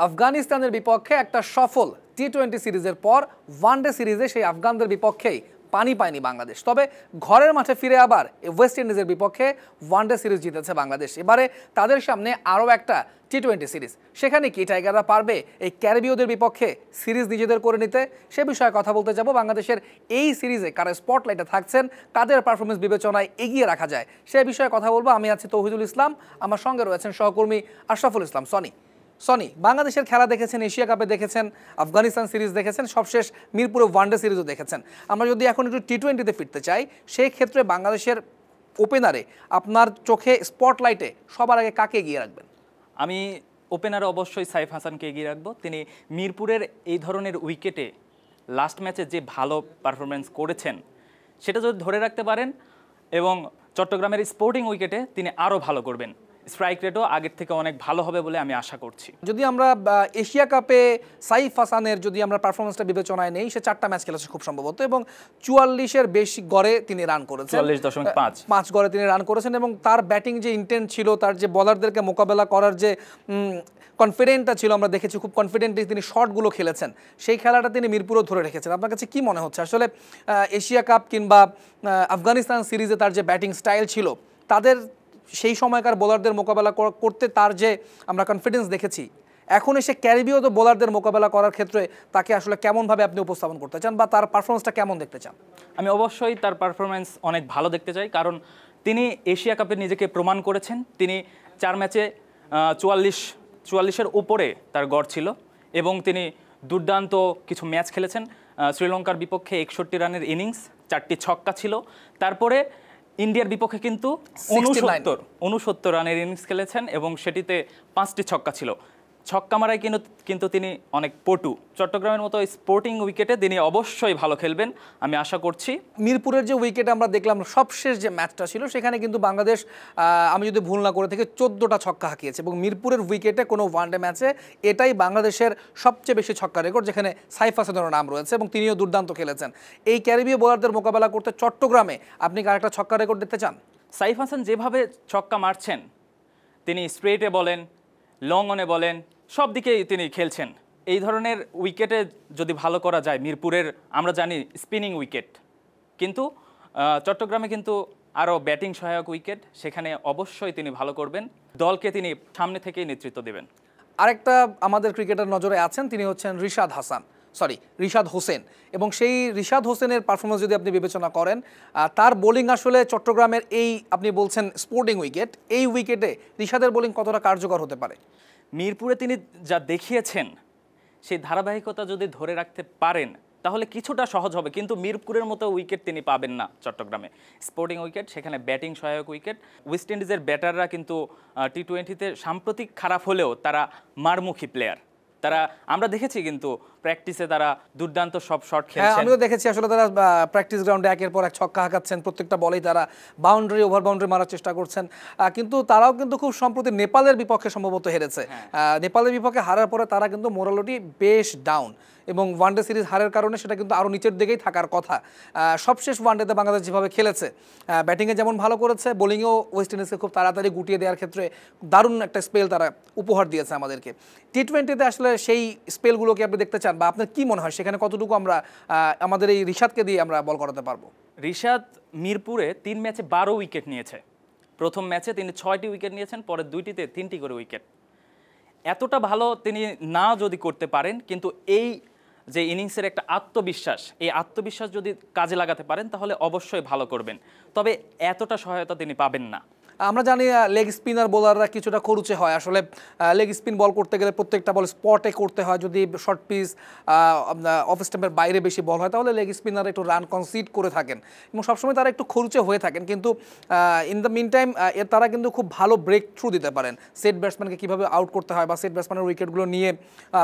আফগানিস্তানের বিপক্ষে একটা সফল টি-20 সিরিজের পর ওয়ানডে সিরিজে সেই আফগানদের বিপক্ষেই পানি পায়নি বাংলাদেশ। তবে ঘরের মাঠে ফিরে আবার ওয়েস্ট ইন্ডিজের বিপক্ষে ওয়ানডে সিরিজ জিতেছে বাংলাদেশ। এবারে তাদের সামনে আরও একটা টি-20 সিরিজ। সেখানে কি টাইগাররা পারবে এই ক্যারিবীয়দের বিপক্ষে সিরিজ নিজেদের করে নিতে? সে বিষয়ে কথা বলতে যাব। বাংলাদেশের এই সিরিজে কারা স্পটলাইটে থাকছেন, কাদের পারফরমেন্স বিবেচনায় এগিয়ে রাখা যায় সে বিষয়ে কথা বলবো। আমি আছি তৌহিদুল ইসলাম, আমার সঙ্গে রয়েছেন সহকর্মী আশরাফুল ইসলাম। সনি, বাংলাদেশের খেলা দেখেছেন, এশিয়া কাপে দেখেছেন, আফগানিস্তান সিরিজ দেখেছেন, সবশেষ মিরপুরে ওয়ানডে সিরিজও দেখেছেন। আমরা যদি এখন একটু টি-20তে ফিরতে চাই, সেই ক্ষেত্রে বাংলাদেশের ওপেনারে আপনার চোখে স্পটলাইটে সবার আগে কাকে এগিয়ে রাখবেন? আমি ওপেনারে অবশ্যই সাইফ হাসানকে এগিয়ে রাখবো। তিনি মিরপুরের এই ধরনের উইকেটে লাস্ট ম্যাচে যে ভালো পারফরমেন্স করেছেন সেটা যদি ধরে রাখতে পারেন এবং চট্টগ্রামের স্পোর্টিং উইকেটে তিনি আরও ভালো করবেন, স্ট্রাইক রেটও আগের থেকে অনেক ভালো হবে বলে আমি আশা করছি। যদি আমরা এশিয়া কাপে সাইফ হাসানের যদি আমরা পারফরমেন্সটা বিবেচনায় নেই, সে 4টা ম্যাচ খেলেছে খুব সম্ভবত এবং 44-এর বেশি গড়ে তিনি রান করেছেন, 44.5 গড়ে তিনি রান করেছেন। এবং তার ব্যাটিং যে ইন্টেন্ট ছিল, তার যে বলারদেরকে মোকাবেলা করার যে কনফিডেন্টটা ছিল, আমরা দেখেছি খুব কনফিডেন্টলি তিনি শটগুলো খেলেছেন। সেই খেলাটা তিনি মিরপুরেও ধরে রেখেছেন। আপনার কাছে কি মনে হচ্ছে আসলে এশিয়া কাপ কিংবা আফগানিস্তান সিরিজে তার যে ব্যাটিং স্টাইল ছিল, তাদের সেই সময়কার বোলারদের মোকাবেলা করতে তার যে আমরা কনফিডেন্স দেখেছি, এখন এসে ক্যারিবীয় বোলারদের মোকাবেলা করার ক্ষেত্রে তাকে আসলে কেমনভাবে আপনি উপস্থাপন করতে চান বা তার পারফরমেন্সটা কেমন দেখতে চান? আমি অবশ্যই তার পারফরমেন্স অনেক ভালো দেখতে চাই, কারণ তিনি এশিয়া কাপে নিজেকে প্রমাণ করেছেন। তিনি 4 ম্যাচে 44-এর উপরে তার গড় ছিল এবং তিনি দুর্দান্ত কিছু ম্যাচ খেলেছেন। শ্রীলঙ্কার বিপক্ষে 61 রানের ইনিংস, 4টি ছক্কা ছিল। তারপরে ইন্ডিয়ার বিপক্ষে কিন্তু 69 রানের ইনিংস খেলেছেন এবং সেটিতে 5টি ছক্কা ছিল। ছক্কা মারায় কিন্তু তিনি অনেক পটু। চট্টগ্রামের মতো স্পোর্টিং উইকেটে তিনি অবশ্যই ভালো খেলবেন আমি আশা করছি। মিরপুরের যে উইকেটে আমরা দেখলাম সবশেষ যে ম্যাচটা ছিল, সেখানে কিন্তু বাংলাদেশ, আমি যদি ভুল না করে থেকে 14টা ছক্কা হাঁকিয়েছে এবং মিরপুরের উইকেটে কোনো ওয়ানডে ম্যাচে এটাই বাংলাদেশের সবচেয়ে বেশি ছক্কা রেকর্ড, যেখানে সাইফ হাসানের নাম রয়েছে এবং তিনিও দুর্দান্ত খেলেছেন। এই ক্যারিবীয় বোলারদের মোকাবেলা করতে চট্টগ্রামে আপনি আরেকটা ছক্কা রেকর্ড দেখতে চান? সাইফ হাসান যেভাবে ছক্কা মারছেন, তিনি স্ট্রেটে বলেন, লং অনে বলেন, সব দিকেই তিনি খেলছেন। এই ধরনের উইকেটে যদি ভালো করা যায়, মিরপুরের আমরা জানি স্পিনিং উইকেট, কিন্তু চট্টগ্রামে কিন্তু আরও ব্যাটিং সহায়ক উইকেট, সেখানে অবশ্যই তিনি ভালো করবেন। দলকে তিনি সামনে থেকেই নেতৃত্ব দেবেন। আরেকটা আমাদের ক্রিকেটার নজরে আছেন, তিনি হচ্ছেন রিশাদ হোসেন। এবং সেই রিশাদ হোসেনের পারফরমেন্স যদি আপনি বিবেচনা করেন, তার বোলিং আসলে চট্টগ্রামের এই আপনি বলছেন স্পোর্টিং উইকেট, এই উইকেটে রিশাদের বোলিং কতটা কার্যকর হতে পারে? মিরপুরে তিনি যা দেখিয়েছেন সেই ধারাবাহিকতা যদি ধরে রাখতে পারেন তাহলে কিছুটা সহজ হবে, কিন্তু মিরপুরের মতো উইকেট তিনি পাবেন না চট্টগ্রামে। স্পোর্টিং উইকেট, সেখানে ব্যাটিং সহায়ক উইকেট। ওয়েস্ট ইন্ডিজের ব্যাটাররা কিন্তু টি-20তে সাম্প্রতিক খারাপ হলেও তারা মারমুখী প্লেয়ার। তারা আমরা দেখেছি কিন্তু প্র্যাকটিসে তারা দুর্দান্ত সব শট খেলছেন। আমিও দেখেছি আসলে তারা প্র্যাকটিস গ্রাউন্ডে একের পর এক ছক্কা হাঁকাচ্ছেন, প্রত্যেকটা বলেই তারা বাউন্ডারি ওভার বাউন্ডারি মারার চেষ্টা করছেন। কিন্তু তারাও কিন্তু খুব সম্প্রতি নেপালের বিপক্ষে সম্ভবত হেরেছে। নেপালের বিপক্ষে হারার পরে তারা কিন্তু মোরালিটি বেশ ডাউন এবং ওয়ানডে সিরিজ হারের কারণে সেটা কিন্তু আরও নিচের দিকেই থাকার কথা। সবশেষ ওয়ানডেতে বাংলাদেশ যেভাবে খেলেছে, ব্যাটিংয়ে যেমন ভালো করেছে, বোলিংয়েও ওয়েস্ট ইন্ডিজকে খুব তাড়াতাড়ি গুটিয়ে দেওয়ার ক্ষেত্রে দারুণ একটা স্পেল তারা উপহার দিয়েছে আমাদেরকে। টি-20তে আসলে সেই স্পেলগুলোকে আপনি দেখতে চান বা আপনার কি মনে হয় সেখানে কতটুকু আমরা আমাদের এই রিশাদকে দিয়ে আমরা বল করাতে পারবো? রিশাদ মিরপুরে 3 ম্যাচে 12 উইকেট নিয়েছে। প্রথম ম্যাচে তিনি 6টি উইকেট নিয়েছেন, পরে 2টিতে 3টি করে উইকেট। এতটা ভালো তিনি না যদি করতে পারেন, কিন্তু এই যে ইনিংসের একটা আত্মবিশ্বাস, এই আত্মবিশ্বাস যদি কাজে লাগাতে পারেন তাহলে অবশ্যই ভালো করবেন। তবে এতটা সহায়তা তিনি পাবেন না। আমরা জানি লেগ স্পিনার বোলাররা কিছুটা খরুচে হয়। আসলে লেগ স্পিন বল করতে গেলে প্রত্যেকটা বল স্পটে করতে হয়। যদি শর্ট পিচ অফ স্টাম্পের বাইরে বেশি বল হয় তাহলে লেগ স্পিনার একটু রান কনসিড করে থাকেন এবং সবসময় তারা একটু খরুচে হয়ে থাকেন। কিন্তু ইন দ্য মিন টাইম তারা কিন্তু খুব ভালো ব্রেক থ্রু দিতে পারেন। সেট ব্যাটসম্যানকে কীভাবে আউট করতে হয় বা সেট ব্যাটসম্যানের উইকেটগুলো নিয়ে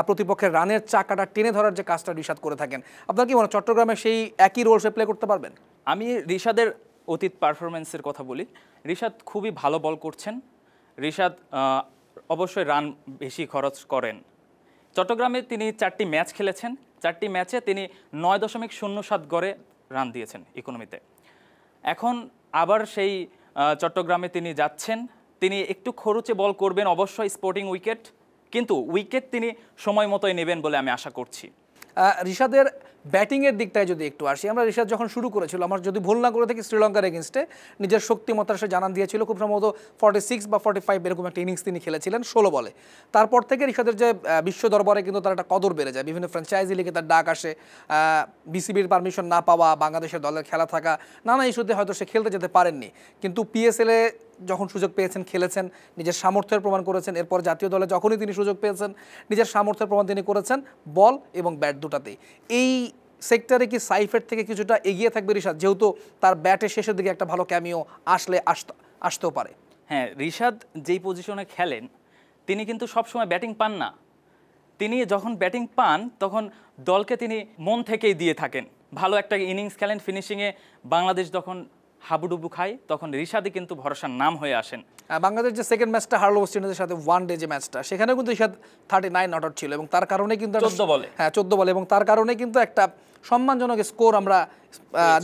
প্রতিপক্ষের রানের চাকাটা টেনে ধরার যে কাজটা রিশাদ করে থাকেন, আপনার কি মনে হয় চট্টগ্রামে সেই একই রোল সে প্লে করতে পারবেন? আমি রিশাদের অতীত পারফরমেন্সের কথা বলি। রিশাদ খুবই ভালো বল করছেন। রিশাদ অবশ্যই রান বেশি খরচ করেন। চট্টগ্রামে তিনি 4টি ম্যাচ খেলেছেন, 4টি ম্যাচে তিনি 9.07 গড়ে রান দিয়েছেন ইকোনমিতে। এখন আবার সেই চট্টগ্রামে তিনি যাচ্ছেন, তিনি একটু খরচে বল করবেন অবশ্যই স্পোর্টিং উইকেট, কিন্তু উইকেট তিনি সময় মতোই নেবেন বলে আমি আশা করছি। রিশাদের ব্যাটিংয়ের দিকটায় যদি একটু আসি, আমরা রিশাদ যখন শুরু করেছিল, আমার যদি ভুল না করে থাকি, শ্রীলঙ্কার এগেনস্টে নিজের শক্তিমত্তা সে জানান দিয়েছিল, খুব সম্ভবত 46 বা 45 এরকম একটা ইনিংস তিনি খেলেছিলেন 16 বলে। তারপর থেকে রিশাদের যে বিশ্ব দরবারে কিন্তু তার একটা কদর বেড়ে যায়, বিভিন্ন ফ্র্যাঞ্চাইজি লিগে তার ডাক আসে, বিসিবির পারমিশন না পাওয়া, বাংলাদেশের দলের খেলা থাকা, নানা ইস্যুতে হয়তো সে খেলতে যেতে পারেননি, কিন্তু পিএসএলে যখন সুযোগ পেয়েছেন খেলেছেন, নিজের সামর্থ্যের প্রমাণ করেছেন। এরপর জাতীয় দলে যখনই তিনি সুযোগ পেয়েছেন নিজের সামর্থ্যের প্রমাণ তিনি করেছেন বল এবং ব্যাট দুটাতেই। এই সেক্টরে কি সাইফের থেকে কিছুটা এগিয়ে থাকবে রিশাদ, যেহেতু তার ব্যাটের শেষের দিকে একটা ভালো ক্যামিও আসতেও পারে? হ্যাঁ, রিশাদ যেই পজিশনে খেলেন তিনি কিন্তু সবসময় ব্যাটিং পান না। তিনি যখন ব্যাটিং পান তখন দলকে তিনি মন থেকেই দিয়ে থাকেন, ভালো একটা ইনিংস খেলেন, ফিনিশিংয়ে বাংলাদেশ যখন হাবুডুবু খায় তখন রিশাদই কিন্তু ভরসার নাম হয়ে আসেন। বাংলাদেশ যে সেকেন্ড ম্যাচটা হারলো ওয়েস্ট ইন্ডিজের সাথে, ওয়ান ডে যে ম্যাচটা, সেখানেও কিন্তু রিশাদ 39 নট আউট ছিল এবং তার কারণে কিন্তু 14 বলে, হ্যাঁ 14 বলে, এবং তার কারণে কিন্তু একটা সম্মানজনক স্কোর আমরা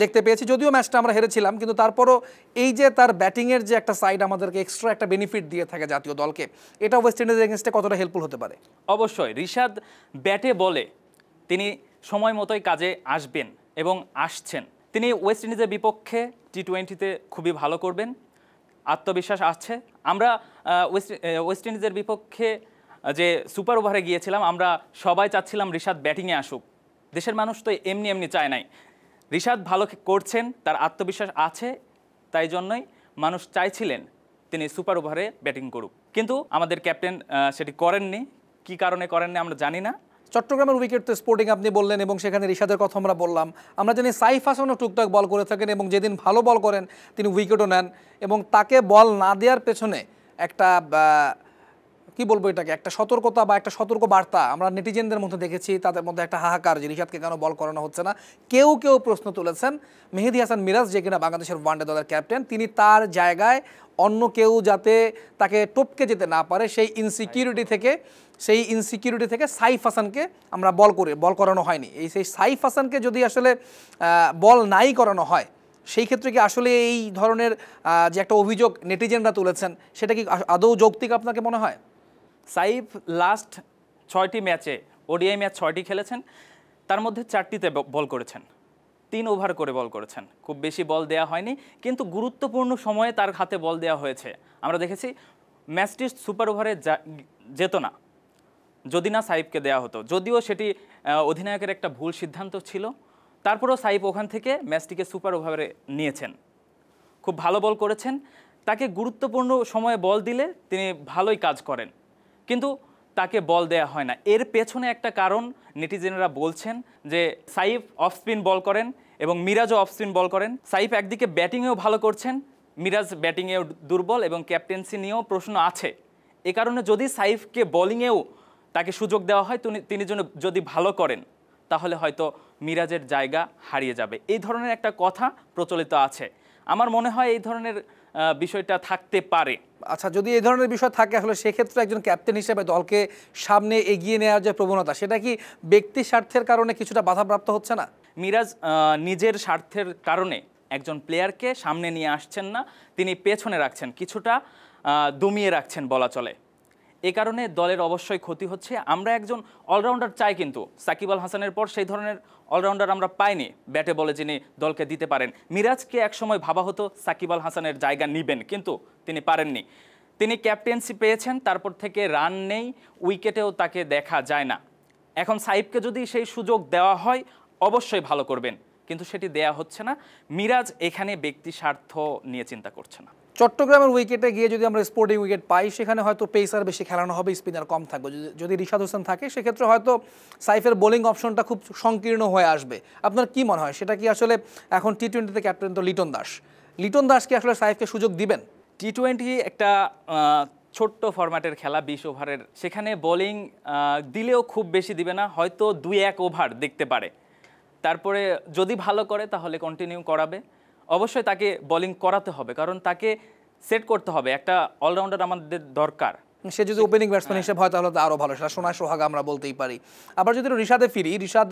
দেখতে পেয়েছি। যদিও ম্যাচটা আমরা হেরেছিলাম, কিন্তু তারপরও এই যে তার ব্যাটিংয়ের যে একটা সাইড আমাদেরকে এক্সট্রা একটা বেনিফিট দিয়ে থাকে জাতীয় দলকে, এটা ওয়েস্ট ইন্ডিজের এগেনস্টে কতটা হেল্পফুল হতে পারে? অবশ্যই রিশাদ ব্যাটে বলে তিনি সময় মতোই কাজে আসবেন এবং আসছেন। তিনি ওয়েস্ট ইন্ডিজের বিপক্ষে টি-20তে খুবই ভালো করবেন, আত্মবিশ্বাস আছে। আমরা ওয়েস্ট ইন্ডিজের বিপক্ষে যে সুপার ওভারে গিয়েছিলাম, আমরা সবাই চাচ্ছিলাম রিশাদ ব্যাটিংয়ে আসুক। দেশের মানুষ তো এমনি এমনি চায় নাই, রিশাদ ভালো করছেন, তার আত্মবিশ্বাস আছে, তাই জন্যই মানুষ চাইছিলেন তিনি সুপার ওভারে ব্যাটিং করুক। কিন্তু আমাদের ক্যাপ্টেন সেটি করেননি। কি কারণে করেননি আমরা জানি না। চট্টগ্রামের উইকেট তো স্পোর্টিং আপনি বললেন, এবং সেখানে রিশাদের কথা আমরা বললাম। আমরা জানি সাইফ হাসানও টুকটাক বল করে থাকেন, এবং যেদিন ভালো বল করেন তিনি উইকেটও নেন, এবং তাকে বল না দেওয়ার পেছনে একটা কি বলবো, এটাকে একটা সতর্কতা বা একটা সতর্ক বার্তা আমরা নেটিজেনদের মধ্যে দেখেছি। তাদের মধ্যে একটা হাহাকার যে রিশাদকে কেন বল করানো হচ্ছে না। কেউ কেউ প্রশ্ন তুলেছেন মেহেদী হাসান মিরাজ, যে কিনা বাংলাদেশের ওয়ানডে দলের ক্যাপ্টেন, তিনি তার জায়গায় অন্য কেউ যাতে তাকে টপকে যেতে না পারে সেই ইনসিকিউরিটি থেকে সাইফ হাসানকে আমরা বল করানো হয়নি। সেই সাইফ হাসানকে যদি আসলে বল নাই করানো হয়, সেই ক্ষেত্রে কি আসলে এই ধরনের যে একটা অভিযোগ নেটিজেনরা তুলেছেন, সেটা কি আদৌ যৌক্তিক আপনাকে মনে হয়? সাইফ লাস্ট 6টি ম্যাচে, ওডিআই ম্যাচ 6টি খেলেছেন, তার মধ্যে 4টিতে বল করেছেন, 3 ওভার করে বল করেছেন। খুব বেশি বল দেওয়া হয়নি, কিন্তু গুরুত্বপূর্ণ সময়ে তার হাতে বল দেওয়া হয়েছে। আমরা দেখেছি ম্যাচটি সুপার ওভারে যেত না যদি না সাইফকে দেওয়া হতো, যদিও সেটি অধিনায়কের একটা ভুল সিদ্ধান্ত ছিল। তারপরেও সাইফ ওখান থেকে ম্যাচটিকে সুপার ওভারে নিয়েছেন, খুব ভালো বল করেছেন। তাকে গুরুত্বপূর্ণ সময়ে বল দিলে তিনি ভালোই কাজ করেন, কিন্তু তাকে বল দেয়া হয় না। এর পেছনে একটা কারণ নেটিজেনরা বলছেন যে সাইফ অফ স্পিন বল করেন এবং মিরাজও অফ স্পিন বল করেন। সাইফ একদিকে ব্যাটিংয়েও ভালো করছেন, মিরাজ ব্যাটিংয়েও দুর্বল এবং ক্যাপ্টেন্সি নিয়েও প্রশ্ন আছে। এ কারণে যদি সাইফকে বোলিংয়েও তাকে সুযোগ দেওয়া হয়, তিনি যদি ভালো করেন, তাহলে হয়তো মিরাজের জায়গা হারিয়ে যাবে। এই ধরনের একটা কথা প্রচলিত আছে। আমার মনে হয় এই ধরনের বিষয়টা থাকতে পারে। আচ্ছা, যদি এই ধরনের বিষয় থাকে, আসলে সেক্ষেত্রে একজন ক্যাপ্টেন হিসেবে দলকে সামনে এগিয়ে নেওয়ার যে প্রবণতা, সেটা কি ব্যক্তি স্বার্থের কারণে কিছুটা বাধাপ্রাপ্ত হচ্ছে না? মিরাজ নিজের স্বার্থের কারণে একজন প্লেয়ারকে সামনে নিয়ে আসছেন না, তিনি পেছনে রাখছেন, কিছুটা দমিয়ে রাখছেন বলা চলে। এ কারণে দলের অবশ্যই ক্ষতি হচ্ছে। আমরা একজন অলরাউন্ডার চাই, কিন্তু সাকিব আল হাসানের পর সেই ধরনের অলরাউন্ডার আমরা পাইনি ব্যাটে বলে যিনি দলকে দিতে পারেন। মিরাজকে একসময় ভাবা হতো সাকিব আল হাসানের জায়গা নেবেন, কিন্তু তিনি পারেননি। তিনি ক্যাপ্টেন্সি পেয়েছেন, তারপর থেকে রান নেই, উইকেটেও তাকে দেখা যায় না। এখন সাইফকে যদি সেই সুযোগ দেওয়া হয় অবশ্যই ভালো করবেন, কিন্তু সেটি দেয়া হচ্ছে না। মিরাজ এখানে ব্যক্তি স্বার্থ নিয়ে চিন্তা করছে না। চট্টগ্রামের উইকেটে গিয়ে যদি আমরা স্পোর্টিং উইকেট পাই, সেখানে হয়তো পেসার বেশি খেলানো হবে, স্পিনার কম থাকবে। যদি রিশাদ হোসেন থাকে, সেক্ষেত্রে হয়তো সাইফের বোলিং অপশনটা খুব সংকীর্ণ হয়ে আসবে। আপনার কি মনে হয়, সেটা কি আসলে এখন টি-20তে ক্যাপ্টেন তো লিটন দাস কি আসলে সাইফকে সুযোগ দিবেন? টি-20 একটা ছোট্ট ফরম্যাটের খেলা, 20 ওভারের, সেখানে বোলিং দিলেও খুব বেশি দিবে না, হয়তো 2-1 ওভার দেখতে পারে। তারপরে যদি ভালো করে তাহলে কন্টিনিউ করাবে। অবশ্যই তাকে বোলিং করাতে হবে, কারণ তাকে সেট করতে হবে। একটা অলরাউন্ডার আমাদের দরকার, সে যদি ওপেনিং ব্যাটসম্যান হিসেবে হয় তাহলে তো আরও ভালো, সেটা সোনায় সোহাগা আমরা বলতেই পারি। আবার যদি রিশাদে ফিরি, রিশাদ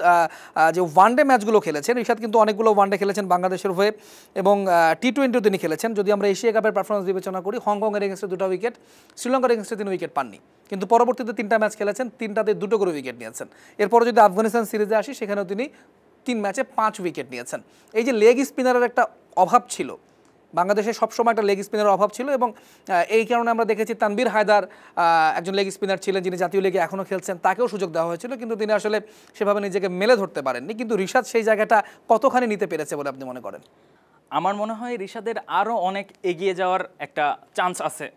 যে ওয়ানডে ম্যাচগুলো খেলেছেন, রিশাদ কিন্তু অনেকগুলো ওয়ানডে খেলেছেন বাংলাদেশের হয়ে এবং টি-20ও তিনি খেলেছেন। যদি আমরা এশিয়া কাপের পারফরমেন্স বিবেচনা করি, হংকংয়ের এগেন্সে 2টা উইকেট, শ্রীলঙ্কার এগেন্সে 3 উইকেট পাননি, কিন্তু পরবর্তীতে 3টা ম্যাচ খেলেছেন, 3টাতে 2টো করে উইকেট নিয়েছেন। এরপরে যদি আফগানিস্তান সিরিজে আসি, সেখানেও তিনি 3 ম্যাচে 5 উইকেট নিয়েছেন। এই যে লেগ স্পিনারের একটা অভাব ছিল বাংলাদেশে, সবসময় একটা লেগ স্পিনারের অভাব ছিল এবং এই কারণে আমরা দেখেছি তানভীর হায়দার একজন লেগ স্পিনার ছিলেন যিনি জাতীয় লিগে এখনও খেলছেন, তাকেও সুযোগ দেওয়া হয়েছিল, কিন্তু তিনি আসলে সেভাবে নিজেকে মেলে ধরতে পারেননি। কিন্তু রিশাদ সেই জায়গাটা কতখানি নিতে পেরেছে বলে আপনি মনে করেন? আমার মনে হয় রিশাদের আরও অনেক এগিয়ে যাওয়ার একটা চান্স আছে।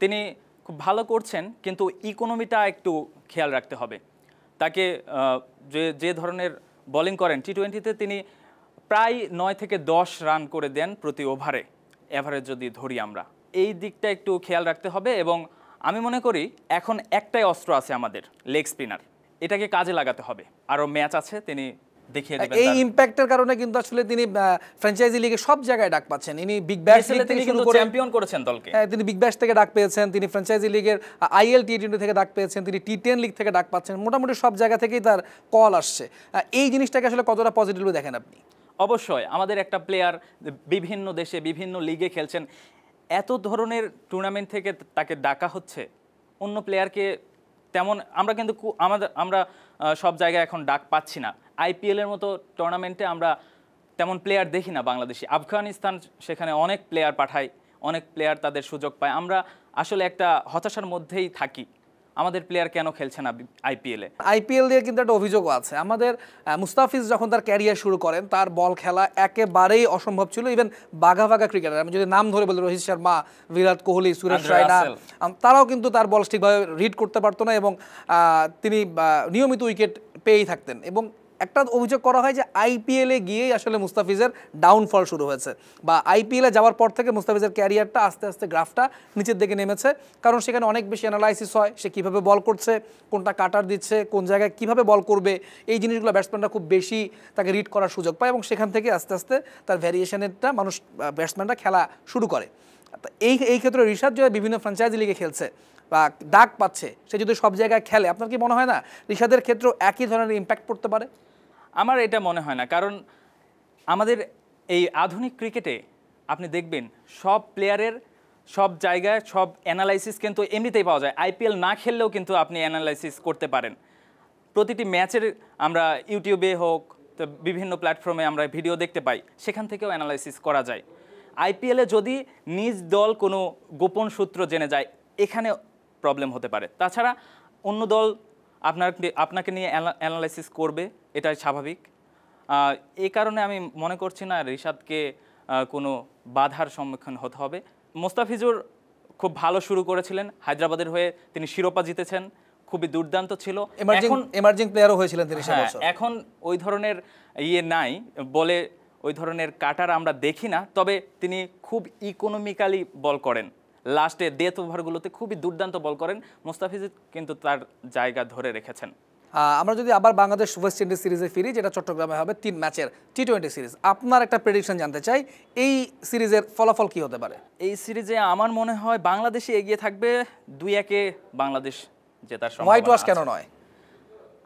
তিনি খুব ভালো করছেন, কিন্তু ইকোনমিটা একটু খেয়াল রাখতে হবে। তাকে যে ধরনের বোলিং করেন টি-20তে, তিনি প্রায় 9 থেকে 10 রান করে দেন প্রতি ওভারে, এভারেজ যদি ধরি আমরা। এই দিকটা একটু খেয়াল রাখতে হবে এবং আমি মনে করি এখন একটাই অস্ত্র আছে আমাদের, লেগ স্পিনার। এটাকে কাজে লাগাতে হবে। আরও ম্যাচ আছে, তিনি দেখিয়ে দেবেন। এই ইম্প্যাক্টের কারণে কিন্তু আসলে তিনি ফ্র্যাঞ্চাইজি লিগে সব জায়গায় ডাক পাচ্ছেন। ইনি বিগ ব্যাশ লিগ থেকে শুরু করে চ্যাম্পিয়ন করেছেন দলকে। তিনি বিগ ব্যাশ থেকে ডাক পেয়েছেন, তিনি ফ্র্যাঞ্চাইজি লিগের IL টি-20 থেকে ডাক পেয়েছেন, তিনি টি-10 লিগ থেকে ডাক পাচ্ছেন। মোটামুটি সব জায়গা থেকেই তার কল আসছে। এই জিনিসটাকে আসলে কতটা পজিটিভলি দেখেন আপনি? অবশ্যই আমাদের একটা প্লেয়ার বিভিন্ন দেশে বিভিন্ন লিগে খেলছেন, এত ধরনের টুর্নামেন্ট থেকে তাকে ডাকা হচ্ছে। অন্য প্লেয়ারকে তেমন আমরা সব জায়গায় এখন ডাক পাচ্ছি না। IPL-এর মতো টুর্নামেন্টে আমরা তেমন প্লেয়ার দেখি না বাংলাদেশি। আফগানিস্তান সেখানে অনেক প্লেয়ার পাঠায়, অনেক প্লেয়ার তাদের সুযোগ পায়। আমরা আসলে একটা হতাশার মধ্যেই থাকি, আমাদের প্লেয়ার কেন খেলছে না IPL-এ। IPL দিয়ে কিন্তু একটা অভিযোগও আছে। আমাদের মুস্তাফিজ যখন তার ক্যারিয়ার শুরু করেন, তার বল খেলা একেবারেই অসম্ভব ছিল। ইভেন বাঘা ক্রিকেটার, আমি যদি নাম ধরে বলি, রোহিত শর্মা, বিরাট কোহলি, সুরেশ রায়না, তারাও কিন্তু তার বল ঠিকভাবে রিড করতে পারতো না এবং তিনি নিয়মিত উইকেট পেয়েই থাকতেন। এবং একটা অভিযোগ করা হয় যে IPL-এ গিয়েই আসলে মুস্তাফিজের ডাউনফল শুরু হয়েছে, বা IPL-এ যাওয়ার পর থেকে মুস্তাফিজের ক্যারিয়ারটা আস্তে আস্তে গ্রাফটা নিচের দিকে নেমেছে, কারণ সেখানে অনেক বেশি অ্যানালাইসিস হয়, সে কীভাবে বল করছে, কোনটা কাটার দিচ্ছে, কোন জায়গায় কীভাবে বল করবে, এই জিনিসগুলো ব্যাটসম্যানরা খুব বেশি তাকে রিড করার সুযোগ পায় এবং সেখান থেকে আস্তে আস্তে তার ভ্যারিয়েশনেরটা ব্যাটসম্যানরা খেলা শুরু করে। এই ক্ষেত্রে রিশাদ যে বিভিন্ন ফ্র্যাঞ্চাইজি লিগে খেলছে বা ডাক পাচ্ছে, সে যদি সব জায়গায় খেলে, আপনার কি মনে হয় না রিশাদের ক্ষেত্রেও একই ধরনের ইম্প্যাক্ট পড়তে পারে? আমার এটা মনে হয় না, কারণ আমাদের এই আধুনিক ক্রিকেটে আপনি দেখবেন সব প্লেয়ারের সব জায়গায় সব অ্যানালাইসিস কিন্তু এমনিতেই পাওয়া যায়। IPL না খেললেও কিন্তু আপনি অ্যানালাইসিস করতে পারেন। প্রতিটি ম্যাচের আমরা ইউটিউবে হোক, তো বিভিন্ন প্ল্যাটফর্মে আমরা ভিডিও দেখতে পাই, সেখান থেকেও অ্যানালাইসিস করা যায়। IPL-এ যদি নিজ দল কোনো গোপন সূত্র জেনে যায়, এখানে প্রবলেম হতে পারে। তাছাড়া অন্য দল আপনাকে নিয়ে অ্যানালাইসিস করবে, এটাই স্বাভাবিক। এই কারণে আমি মনে করছি না রিশাদকে কোনো বাধার সম্মুখীন হতে হবে। মোস্তাফিজুর খুব ভালো শুরু করেছিলেন, হায়দ্রাবাদের হয়ে তিনি শিরোপা জিতেছেন, খুবই দুর্দান্ত ছিল। এমার্জিং প্লেয়ারও হয়েছিলেন তিনি। এখন ওই ধরনের নাই বলে, ওই ধরনের কাটার আমরা দেখি না, তবে তিনি খুব ইকোনমিক্যালি বল করেন। লাস্টে ডেথ ওভারগুলোতে খুবই দুর্দান্ত বল করেন। মোস্তাফিজ কিন্তু তার জায়গা ধরে রেখেছেন। আমরা যদি আবার বাংলাদেশ ওয়েস্ট ইন্ডিজ সিরিজে ফিরি, যেটা চট্টগ্রামে হবে 3 ম্যাচের টি-20 সিরিজ, আপনার একটা প্রেডিকশন জানতে চাই, এই সিরিজের ফলাফল কি হতে পারে? এই সিরিজে আমার মনে হয় বাংলাদেশই এগিয়ে থাকবে, 2-1-এ বাংলাদেশ জেতার সম্ভাবনা। হোয়াইট ওয়াশ কেন নয়?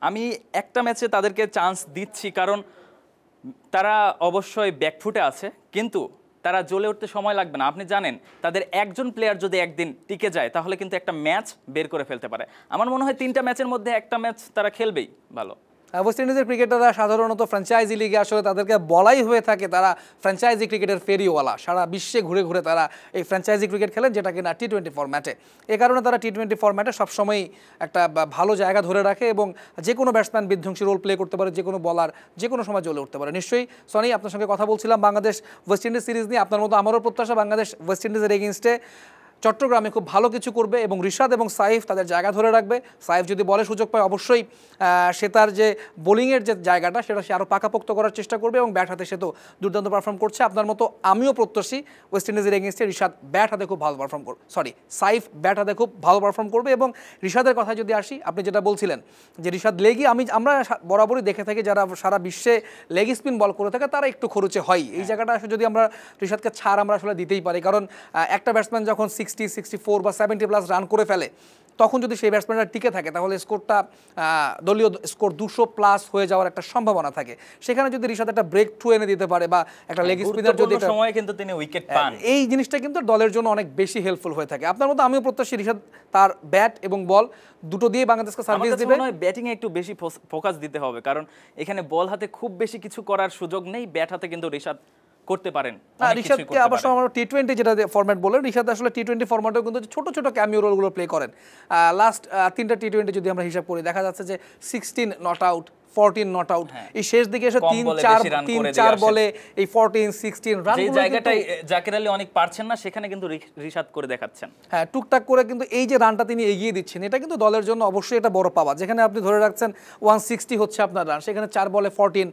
আমি একটা ম্যাচে তাদেরকে চান্স দিচ্ছি, কারণ তারা অবশ্যই ব্যাকফুটে আছে, কিন্তু তারা জ্বলে উঠতে সময় লাগবে না। আপনি জানেন, তাদের একজন প্লেয়ার যদি একদিন টিকে যায়, তাহলে কিন্তু একটা ম্যাচ বের করে ফেলতে পারে। আমার মনে হয় 3টা ম্যাচের মধ্যে একটা ম্যাচ তারা খেলবেই ভালো। ওয়েস্ট ইন্ডিজের ক্রিকেটাররা সাধারণত ফ্র্যাঞ্চাইজি লিগে আসলে তাদেরকে বলাই হয়ে থাকে তারা ফ্র্যাঞ্চাইজি ক্রিকেটের ফেরিওয়ালা। সারা বিশ্বে ঘুরে ঘুরে তারা এই ফ্র্যাঞ্চাইজি ক্রিকেট খেলেন, যেটা কিনা টি-20 ফরম্যাটে। এ কারণে তারা টি-20 ফরম্যাটে সবসময়ই একটা ভালো জায়গা ধরে রাখে এবং যে কোনো ব্যাটসম্যান বিধ্বংসী রোল প্লে করতে পারে, যে কোনো বলার যে কোনো সময় জ্বলে উঠতে পারে। নিশ্চয়ই সনি, আপনার সঙ্গে কথা বলছিলাম বাংলাদেশ ওয়েস্ট ইন্ডিজ সিরিজ নিয়ে। আপনার মতো আমারও প্রত্যাশা বাংলাদেশ ওয়েস্ট ইন্ডিজের এগেইনস্টে চট্টগ্রামে খুব ভালো কিছু করবে এবং রিশাদ এবং সাইফ তাদের জায়গা ধরে রাখবে। সাইফ যদি বলে সুযোগ পায়, অবশ্যই সে তার যে বোলিংয়ের যে জায়গাটা সেটা সে আরও পাকাপোক্ত করার চেষ্টা করবে এবং ব্যাট হাতে সে তো দুর্দান্ত পারফর্ম করছে। আপনার মতো আমিও প্রত্যাশী ওয়েস্ট ইন্ডিজের এগেইনস্টে রিশাদ ব্যাট হাতে খুব ভালো পারফর্ম করবে, সাইফ ব্যাট হাতে খুব ভালো পারফর্ম করবে। এবং রিশাদের কথা যদি আসি, আপনি যেটা বলছিলেন যে রিশাদ লেগই, আমরা বরাবরই দেখে থাকি যারা সারা বিশ্বে লেগ স্পিন বল করে থাকে তারা একটু খরচে হয়। এই জায়গাটা আসলে যদি আমরা রিশাদকে ছাড় আমরা আসলে দিতেই পারি, কারণ একটা ব্যাটসম্যান যখন 60, 64 বা 70+ রান করে ফেলে, তখন যদি সেই ব্যাটসম্যানরা টিকে থাকে তাহলে স্কোরটা দলীয় স্কোর 200+ হয়ে যাওয়ার একটা সম্ভাবনা থাকে। সেখানে যদি রিশাদ একটা ব্রেক থ্রু এনে দিতে পারে বা একটা লেগ স্পিনার যদি সময় কিন্তু তিনি উইকেট পান, এই জিনিসটা কিন্তু দলের জন্য অনেক বেশি হেল্পফুল হয়ে থাকে। আপনার মতো আমিও প্রত্যাশী রিশাদ তার ব্যাট এবং বল দুটো দিয়ে বাংলাদেশকে সার্ভিস দিবে। আমার ব্যাটিং এ একটু বেশি ফোকাস দিতে হবে, কারণ এখানে বল হাতে খুব বেশি কিছু করার সুযোগ নেই, ব্যাট হাতে কিন্তু রিশাদ করতে পারেন। রিশাদকে আবার আমরা টি20 যেটা ফরম্যাট বলেন, রিশাদ আসলে টি20 ফরম্যাটেও কিন্তু ছোট ছোট ক্যামিও রোলগুলো প্লে করেন। লাস্ট 3টা টি20 যদি আমরা হিসাব করি দেখা যাচ্ছে যে 16 নট আউট, 14 নট আউট, এই শেষ দিকে এসে 3-4 বলে এই 14-16 রান, যে জায়গাটায় জাকির আলী অনেক পারছেন না সেখানে কিন্তু রিশাদ করে দেখাচ্ছেন। হ্যাঁ, টুকটাক করে কিন্তু এই যে রানটা তিনি এগিয়ে দিচ্ছেন, এটা কিন্তু দলের জন্য অবশ্যই এটা বড় পাওয়া। যেখানে আপনি ধরে রাখছেন 160 হচ্ছে আপনার রান, সেখানে 4 বলে 14,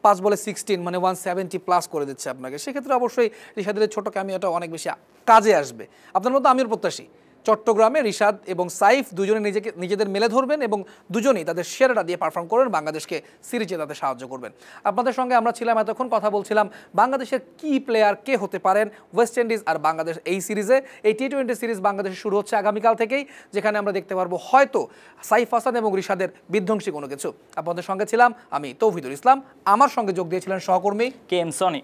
5 বলে 16, মানে 170+ করে দিচ্ছে আপনাকে। সেক্ষেত্রে অবশ্যই রিশাদের ছোট ক্যামিওটা অনেক বেশি কাজে আসবে। আপনার মতো আমিও প্রত্যাশী চট্টগ্রামে রিশাদ এবং সাইফ দুজনে নিজেদের মেলে ধরবেন এবং দুজনেই তাদের সেরাটা দিয়ে পারফর্ম করবেন, বাংলাদেশকে সিরিজ জেতাতে সাহায্য করবেন। আপনাদের সঙ্গে আমরা ছিলাম এতক্ষণ, কথা বলছিলাম বাংলাদেশের কি প্লেয়ার কে হতে পারেন ওয়েস্ট ইন্ডিজ আর বাংলাদেশ এই সিরিজে। এই টি20 সিরিজ বাংলাদেশে শুরু হচ্ছে আগামীকাল থেকেই, যেখানে আমরা দেখতে পারবো হয়তো সাইফ হাসান এবং রিশাদের বিধ্বংসী কোনো কিছু। আপনাদের সঙ্গে ছিলাম আমি তৌহিদুল ইসলাম, আমার সঙ্গে যোগ দিয়েছিলেন সহকর্মী KM সনি।